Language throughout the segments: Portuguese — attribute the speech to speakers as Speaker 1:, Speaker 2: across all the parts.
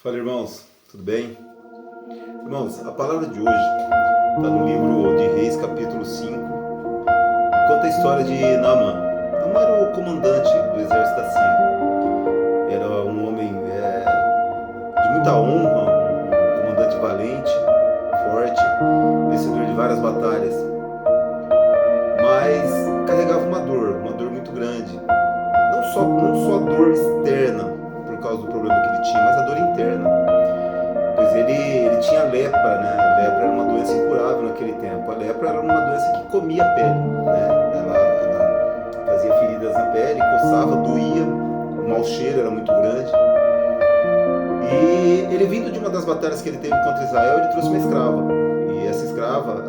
Speaker 1: Fala, irmãos, tudo bem? Irmãos, a palavra de hoje está no livro de Reis, capítulo 5, e conta a história de Naamã. Naamã era o comandante do exército da Síria. Era um homem de muita honra, um comandante valente, forte, vencedor de várias batalhas, mas carregava uma dor muito grande. Não só a dor externa, por causa do problema que ele tinha, mas a dor interna. Pois ele tinha lepra, né? A lepra era uma doença incurável naquele tempo. A lepra era uma doença que comia a pele, né? Ela fazia feridas na pele, coçava, doía, o mau cheiro era muito grande. E ele, vindo de uma das batalhas que ele teve contra Israel, ele trouxe uma escrava. E essa escrava,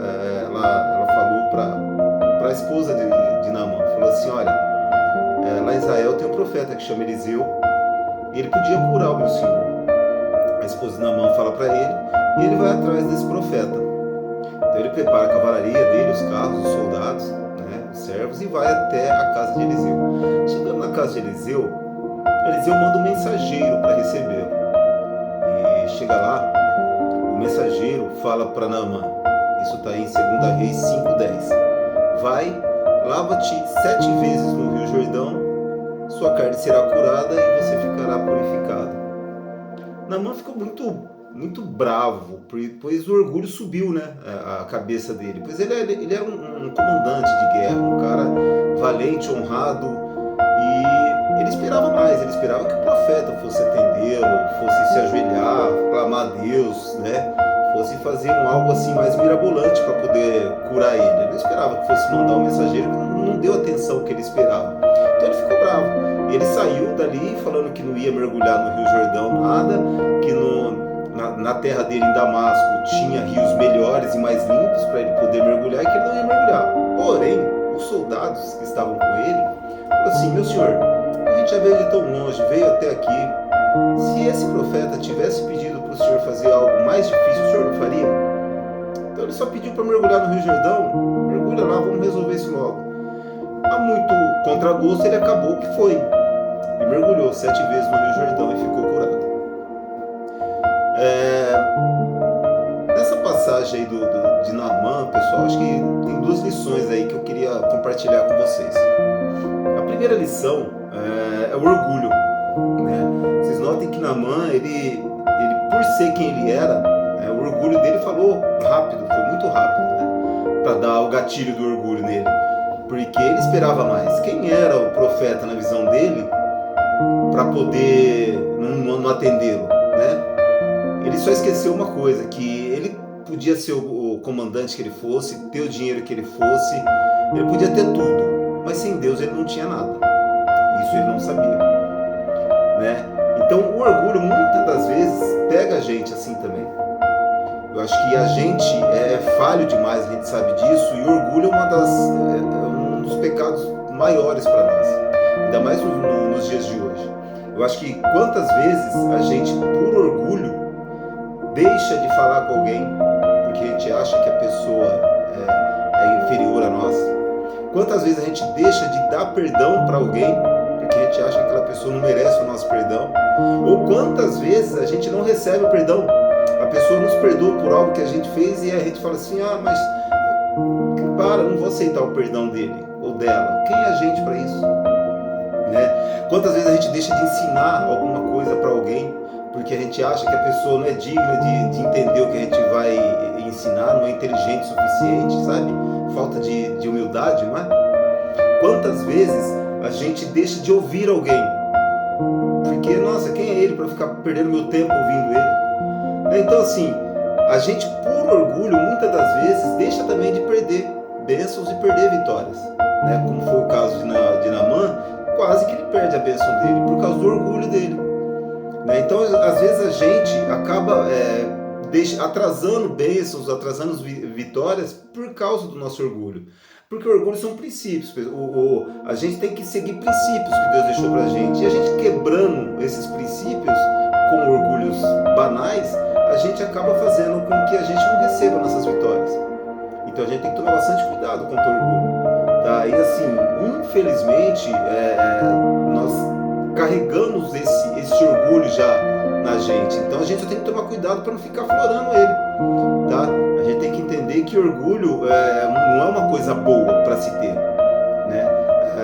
Speaker 1: ela falou para a esposa de Naamã, falou assim: olha, lá em Israel tem um profeta que chama Eliseu, e ele podia curar o meu senhor. A esposa de Naamã fala para ele, e ele vai atrás desse profeta. Então ele prepara a cavalaria dele, os carros, os soldados, né, os servos, e vai até a casa de Eliseu. Chegando na casa de Eliseu, Eliseu manda um mensageiro para recebê-lo. E chega lá, o mensageiro fala para Naamã, isso está em 2 Reis 5:10. Vai, lava-te 7 vezes no Rio Jordão, sua carne será curada e você ficará purificado. Naamã ficou muito bravo, pois o orgulho subiu, né, a cabeça dele. Pois ele era um comandante de guerra, um cara valente, honrado, e ele esperava mais. Ele esperava que o profeta fosse atendê-lo, fosse se ajoelhar, clamar a Deus, né, fosse fazer algo assim mais mirabolante para poder curar ele. Ele não esperava que fosse mandar um mensageiro, não deu a atenção que ele esperava. Então ele ficou bravo. Ele saiu dali falando que não ia mergulhar no Rio Jordão nada, que na terra dele em Damasco tinha rios melhores e mais limpos para ele poder mergulhar, e que ele não ia mergulhar. Porém, os soldados que estavam com ele falaram assim: meu senhor, a gente já veio de tão longe, veio até aqui. Se esse profeta tivesse pedido para o senhor fazer algo mais difícil, o senhor não faria? Então ele só pediu para mergulhar no Rio Jordão. Mergulha lá, vamos resolver isso logo. A muito contragosto, ele acabou que foi. E mergulhou 7 vezes no Rio Jordão e ficou curado. Nessa passagem aí de Naamã, pessoal, acho que tem 2 lições aí que eu queria compartilhar com vocês. A primeira lição é o orgulho, né? Vocês notem que Naamã, ele por ser quem ele era, o orgulho dele falou rápido, foi muito rápido, né? Para dar o gatilho do orgulho nele. Porque ele esperava mais. Quem era o profeta na visão dele para poder não atendê-lo, né? Ele só esqueceu uma coisa, que ele podia ser o comandante que ele fosse, ter o dinheiro que ele fosse, ele podia ter tudo, mas sem Deus ele não tinha nada. Isso ele não sabia, né? Então o orgulho muitas das vezes pega a gente assim também. Eu acho que a gente é falho demais, a gente sabe disso, e o orgulho é um dos pecados maiores para nós, ainda mais nos dias de hoje. Eu acho que quantas vezes a gente, por orgulho, deixa de falar com alguém porque a gente acha que a pessoa é inferior a nós. Quantas vezes a gente deixa de dar perdão para alguém porque a gente acha que aquela pessoa não merece o nosso perdão. Ou quantas vezes a gente não recebe o perdão. A pessoa nos perdoa por algo que a gente fez e a gente fala assim: ah, mas não vou aceitar o perdão dele ou dela. Quem é a gente para isso? Né? Quantas vezes a gente deixa de ensinar alguma coisa para alguém porque a gente acha que a pessoa não é digna de entender o que a gente vai ensinar, não é inteligente o suficiente, sabe? Falta de humildade, não é? Quantas vezes a gente deixa de ouvir alguém porque, nossa, quem é ele para ficar perdendo meu tempo ouvindo ele? Então, assim, a gente, por orgulho, muitas das vezes deixa também de perder bênçãos e perder vitórias, né? Como foi o caso de Naamã, quase que ele perde a bênção dele por causa do orgulho dele, né? Então, às vezes a gente acaba atrasando bênçãos, atrasando vitórias por causa do nosso orgulho. Porque o orgulho são princípios. A gente tem que seguir princípios que Deus deixou pra gente. E a gente quebrando esses princípios com orgulhos banais, a gente acaba fazendo com que a gente não receba nossas vitórias. Então a gente tem que tomar bastante cuidado contra o orgulho, tá? E assim, infelizmente, nós carregamos esse orgulho já na gente. Então a gente tem que tomar cuidado para não ficar aflorando ele, tá? A gente tem que entender que orgulho não é uma coisa boa para se ter, né?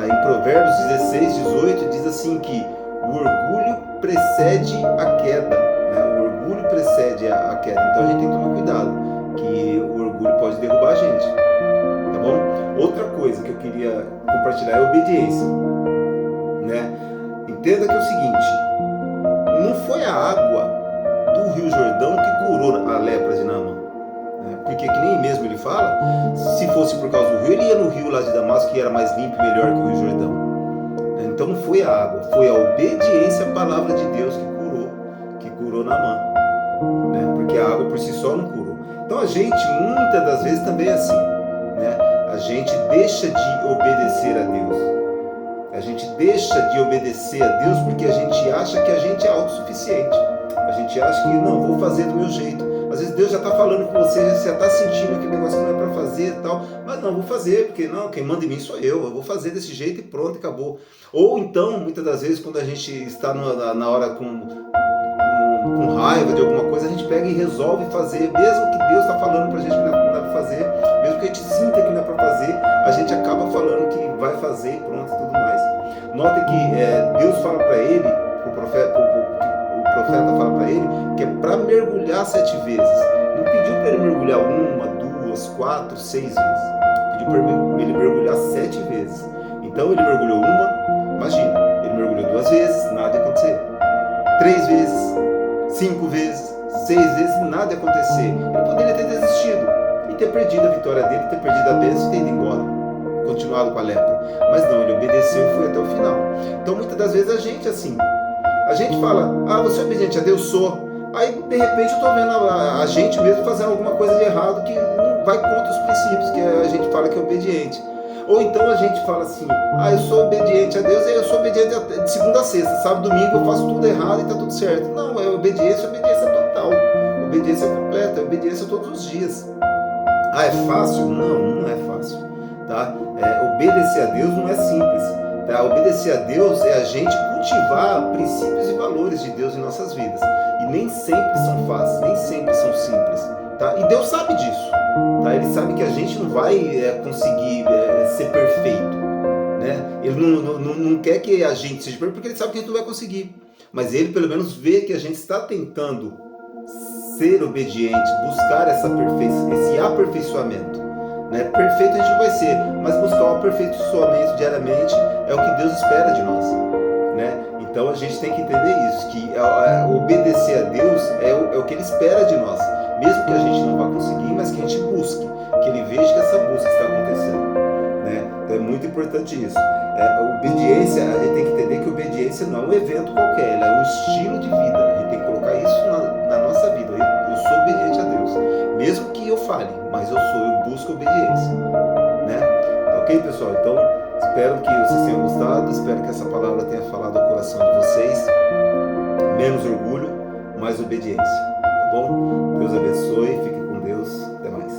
Speaker 1: Em Provérbios 16, 18 diz assim que o orgulho precede a queda, né? O orgulho precede a queda. Então a gente tem que tomar cuidado, que o orgulho pode derrubar a gente, tá bom? Outra coisa que eu queria compartilhar é a obediência, né? Entenda que é o seguinte: não foi a água do Rio Jordão que curou a lepra de Naamã, né? Porque que nem mesmo ele fala, se fosse por causa do rio, ele ia no rio lá de Damasco, que era mais limpo e melhor que o Rio Jordão. Então não foi a água, foi a obediência à palavra de Deus que curou Naamã, né? Porque a água por si só não curou. Então a gente, muitas das vezes, também é assim, né? A gente deixa de obedecer a Deus. A gente deixa de obedecer a Deus porque a gente acha que a gente é autossuficiente. A gente acha que, não, vou fazer do meu jeito. Às vezes Deus já está falando com você, você já está sentindo aquele negócio que não é para fazer e tal. Mas não, vou fazer, porque não, quem manda em mim sou eu vou fazer desse jeito e pronto, acabou. Ou então, muitas das vezes, quando a gente está na hora com raiva de alguma coisa, a gente pega e resolve fazer, mesmo que Deus está falando pra gente que não é para fazer, mesmo que a gente sinta que não é para fazer, a gente acaba falando que vai fazer e pronto e tudo mais. Note que Deus fala para ele, o profeta fala para ele, que é para mergulhar 7 vezes. Não pediu para ele mergulhar 1, 2, 4, 6 vezes. Pediu para ele mergulhar 7 vezes. Então ele mergulhou imagina, ele mergulhou 2 vezes, nada ia acontecer. 3 vezes, 5 vezes, 6 vezes, nada ia acontecer. Ele poderia ter desistido e ter perdido a vitória dele, ter perdido a bênção e ter ido embora, continuado com a lepra. Mas não, ele obedeceu e foi até o final. Então muitas das vezes a gente assim, a gente fala, você é obediente a Deus? Sou. Aí de repente eu estou vendo a gente mesmo fazendo alguma coisa de errado que não vai contra os princípios que a gente fala que é obediente. Ou então a gente fala assim, eu sou obediente a Deus, eu sou obediente de segunda a sexta, sábado, domingo eu faço tudo errado e está tudo certo. Não, é obediência total, obediência completa, obediência todos os dias. É fácil? Não, não é fácil, tá? Obedecer a Deus não é simples, tá? Obedecer a Deus é a gente cultivar princípios e valores de Deus em nossas vidas, e nem sempre são fáceis, nem sempre são simples, tá? E Deus sabe disso, tá? Ele sabe que a gente não vai conseguir ser perfeito, né? Ele não quer que a gente seja perfeito, porque ele sabe que a gente não vai conseguir, mas ele pelo menos vê que a gente está tentando ser obediente, buscar esse aperfeiçoamento, né? Perfeito a gente não vai ser, mas buscar o aperfeiçoamento diariamente é o que Deus espera de nós, né? Então a gente tem que entender isso, que obedecer a Deus é o que Ele espera de nós, mesmo que a gente não vá conseguir, mas que a gente busque, que Ele veja que essa busca está acontecendo, né? Então é muito importante isso. A obediência, a gente tem que entender que obediência não é um evento qualquer, ela é um estilo de vida. A gente tem que colocar isso na nossa vida. Eu sou obediente a Deus, mesmo que eu fale, mas eu busco obediência, né? Ok, pessoal? Então espero que vocês tenham gostado, espero que essa palavra tenha falado ao coração de vocês. Menos orgulho, mais obediência, tá bom? Deus abençoe, fique com Deus, até mais.